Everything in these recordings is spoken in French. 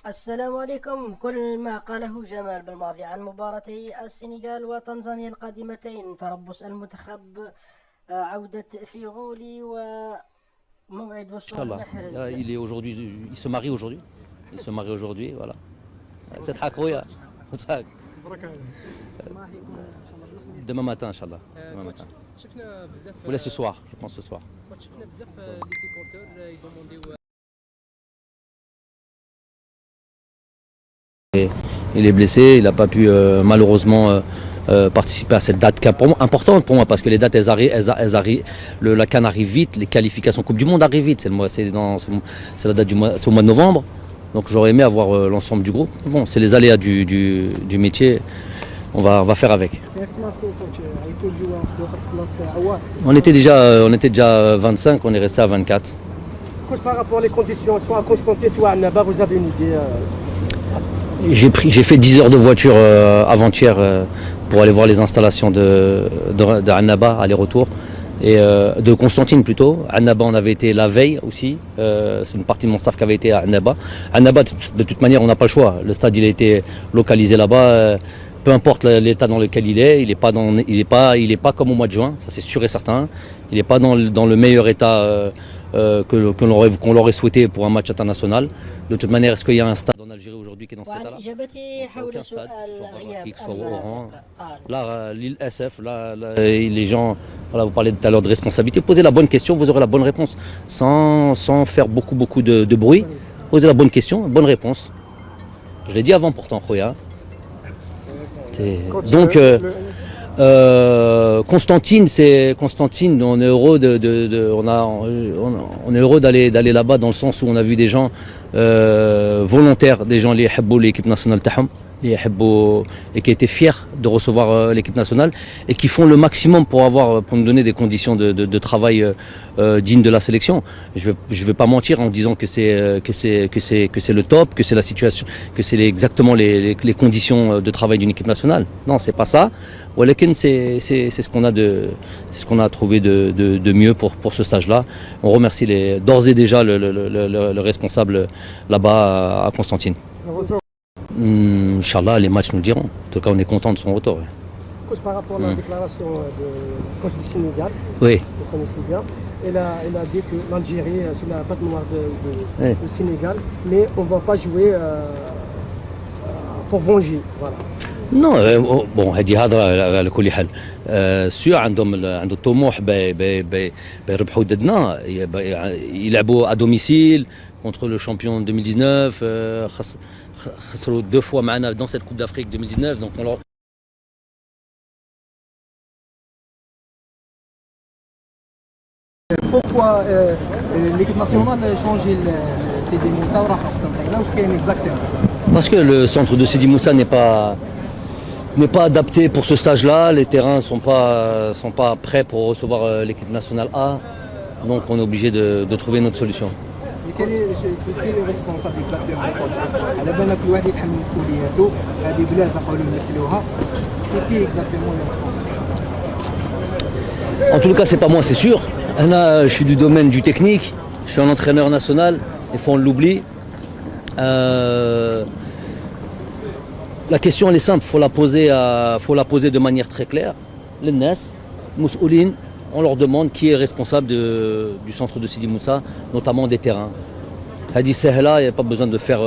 السلام عليكم. كل ما قاله جمال بالماضي عن مباراتي السنغال وتنزانيا القادمتين، تربص المنتخب، عودة فيغولي وموعد وصول Inch'Allah. محرز. Là, il est aujourd'hui, il se marie aujourd'hui. Il se marie aujourd'hui, voilà. Peut-être à Kroya. Demain matin, Inch'Allah. Demain matin. شفنا بزاف Ou là ce soir, je pense ce soir. شفنا بزاف لي سيبورتور يدومونديو. Il est blessé, il n'a pas pu malheureusement participer à cette date importante pour moi parce que les dates elles arrivent, la CAN arrive vite, les qualifications Coupe du Monde arrivent vite, c'est la date du mois, c'est au mois de novembre, donc j'aurais aimé avoir l'ensemble du groupe. Bon, c'est les aléas du métier, on va faire avec. On était déjà 25, on est resté à 24. Par rapport aux conditions, soit à Constantin, soit à Annaba, vous avez une idée J'ai fait 10 heures de voiture avant-hier pour aller voir les installations de Annaba, aller-retour, et de Constantine plutôt. Annaba, on avait été la veille aussi, c'est une partie de mon staff qui avait été à Annaba. Annaba, de toute manière, on n'a pas le choix. Le stade, il a été localisé là-bas. Peu importe l'état dans lequel il n'est pas comme au mois de juin, ça c'est sûr et certain. Il n'est pas dans le meilleur état qu'on l'aurait souhaité pour un match international. De toute manière, est-ce qu'il y a un stade en Algérie aujourd'hui qui est dans cet وعن état-là? إجابتي حول Aucun stade, سؤال soit غياب Barbatique, soit Oran. المرافق، قال Là, l'île SF, là, les gens, voilà, vous parlez tout à l'heure de responsabilité. Posez la bonne question, vous aurez la bonne réponse. Sans faire beaucoup de bruit. Posez la bonne question, bonne réponse. Je l'ai dit avant pourtant, Khoya. Donc, Constantine, on est heureux on est heureux d'aller là-bas dans le sens où on a vu des gens volontaires, des gens qui aiment l'équipe nationale تاعهم, et qui étaient fiers de recevoir l'équipe nationale et qui font le maximum pour nous donner des conditions de travail dignes de la sélection. Je vais pas mentir en disant que c'est le top, que c'est la situation, que c'est exactement les conditions de travail d'une équipe nationale. Non, c'est pas ça. Walakin, c'est ce qu'on a trouvé de mieux pour ce stage-là. On remercie d'ores et déjà le responsable là-bas à Constantine. Inch'Allah, les matchs nous le diront. En tout cas, on est content de son retour. Ouais. Coach, par rapport à la déclaration du coach du Sénégal, Oui. vous connaissez bien, elle a dit que l'Algérie, c'est la patte noire du Sénégal, mais on ne va pas jouer pour venger. Voilà. Non, bon, هذه هضره على كل حال. سيو عندهم الطموح بيربحوا ضدنا, يلعبوا à domicile contre le champion 2019, خسروا 2 fois معنا dans cette Coupe d'Afrique 2019, donc on leur Pourquoi l'équipe nationale a changé Sidi Moussa وراح أحسن حاجة واش كاين exactement? Parce que le centre de Sidi Moussa n'est pas adapté pour ce stage-là. Les terrains sont pas prêts pour recevoir l'équipe nationale A. Donc on est obligé de trouver une autre solution. Mais quel est le responsable exactement coach? على بالنا كل واحد يتحمل مسؤولياته. هذه بلاد نقولوا نمثلوها. C'est qui exactement le responsable? En tout cas, c'est pas moi, c'est sûr. Je suis du domaine du technique. Je suis un entraîneur national. Des fois, on l'oublie. La question elle est simple, faut la poser de manière très claire. Les Nes, Moussoulines, on leur demande qui est responsable du centre de Sidi Moussa, notamment des terrains. Hadi Sehla, il n'y a pas besoin de faire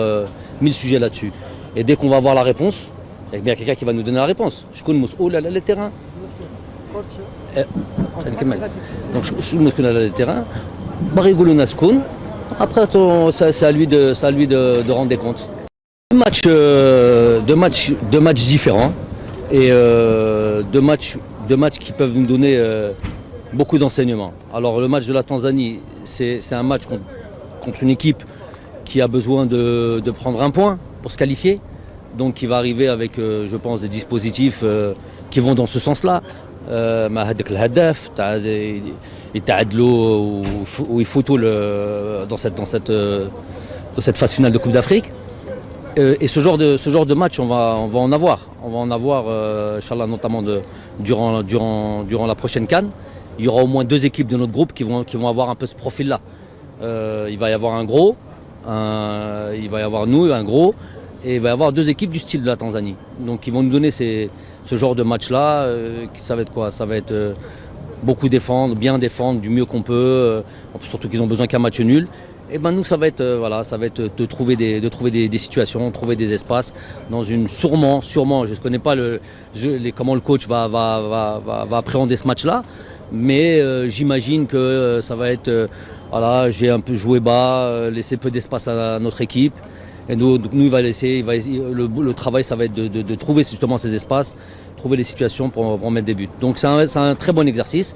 1000 sujets là-dessus. Et dès qu'on va avoir la réponse, il y a bien quelqu'un qui va nous donner la réponse. Je connais Moussoul, les terrains. Donc je me connais les terrains. Barigoulo Naskoun. Après, c'est à lui de rendre des comptes. Deux matchs différents et deux matchs qui peuvent nous donner beaucoup d'enseignements. Alors le match de la Tanzanie, c'est un match contre une équipe qui a besoin de prendre un point pour se qualifier. Donc qui va arriver avec, je pense, des dispositifs qui vont dans ce sens-là. مع هذاك الهدف تاع يتعادلوا ويفوتوا dans cette phase finale de Coupe d'Afrique. Et ce genre de match, on va en avoir. On va en avoir, Inch'Allah, notamment durant la prochaine CAN. Il y aura au moins 2 équipes de notre groupe qui vont avoir un peu ce profil-là. Il va y avoir un gros, Il va y avoir nous, un gros, et il va y avoir 2 équipes du style de la Tanzanie. Donc ils vont nous donner ce genre de match-là. Ça va être quoi? Ça va être beaucoup défendre, bien défendre, du mieux qu'on peut. Surtout qu'ils ont besoin qu'un match nul. Et ben nous, ça va être de trouver des situations, trouver des espaces dans une sûrement, je ne connais pas comment le coach va appréhender ce match-là, mais j'imagine que ça va être j'ai un peu joué bas, laisser peu d'espace à notre équipe. Et nous, le travail, ça va être de trouver justement ces espaces, trouver les situations pour mettre des buts. Donc c'est un très bon exercice,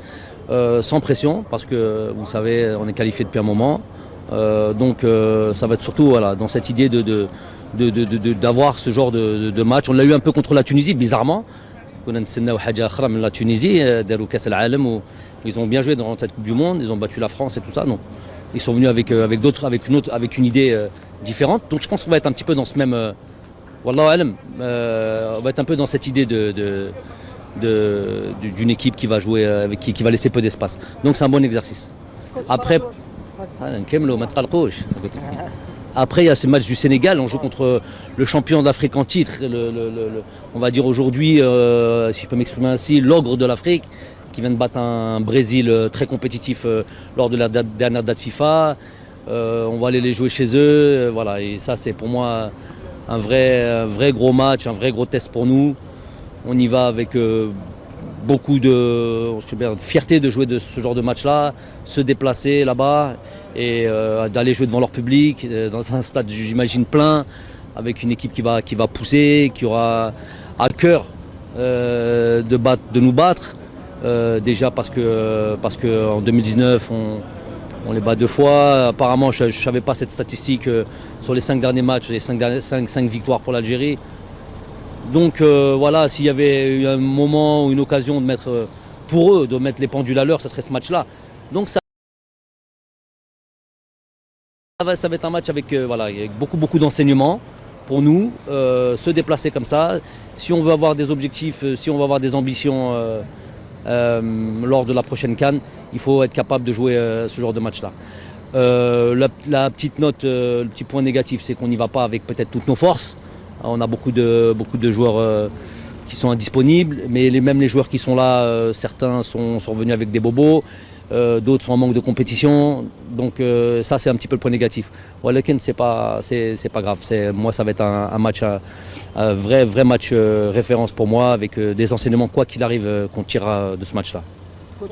sans pression, parce que vous savez, on est qualifié depuis un moment. Donc ça va être surtout dans cette idée d'avoir ce genre de match. On l'a eu un peu contre la Tunisie, bizarrement. La Tunisie, ils ont bien joué dans cette Coupe du Monde, ils ont battu la France et tout ça. Non. Ils sont venus avec une idée différente. Donc je pense qu'on va être un petit peu dans ce même. Wallahu alam, on va être un peu dans cette idée d'une équipe qui va jouer, qui va laisser peu d'espace. Donc c'est un bon exercice. Après, il y a ce match du Sénégal, on joue contre le champion d'Afrique en titre, on va dire aujourd'hui, si je peux m'exprimer ainsi, l'ogre de l'Afrique, qui vient de battre un Brésil très compétitif lors de la dernière date FIFA. On va aller les jouer chez eux, voilà, et ça c'est pour moi un vrai gros match, un vrai gros test pour nous. On y va avec beaucoup de fierté de jouer de ce genre de match-là, se déplacer là-bas et d'aller jouer devant leur public, dans un stade, j'imagine, plein, avec une équipe qui va pousser, qui aura à cœur de nous battre. Déjà parce que en 2019, on les bat 2 fois. Apparemment, je ne savais pas cette statistique sur les 5 derniers matchs, les 5 victoires pour l'Algérie. Donc voilà, s'il y avait eu un moment ou une occasion de mettre, pour eux, de mettre les pendules à l'heure, ce serait ce match-là. Donc ça va être un match avec beaucoup d'enseignements pour nous, se déplacer comme ça. Si on veut avoir des objectifs, si on veut avoir des ambitions lors de la prochaine CAN, il faut être capable de jouer ce genre de match-là. La petite note, le petit point négatif, c'est qu'on n'y va pas avec peut-être toutes nos forces. On a beaucoup de joueurs qui sont indisponibles, mais même les joueurs qui sont là, certains sont revenus avec des bobos, d'autres sont en manque de compétition. Donc ça, c'est un petit peu le point négatif. Walakin, c'est pas grave. Moi, ça va être un match, un vrai match référence pour moi, avec des enseignements, quoi qu'il arrive, qu'on tirera de ce match-là. Coach,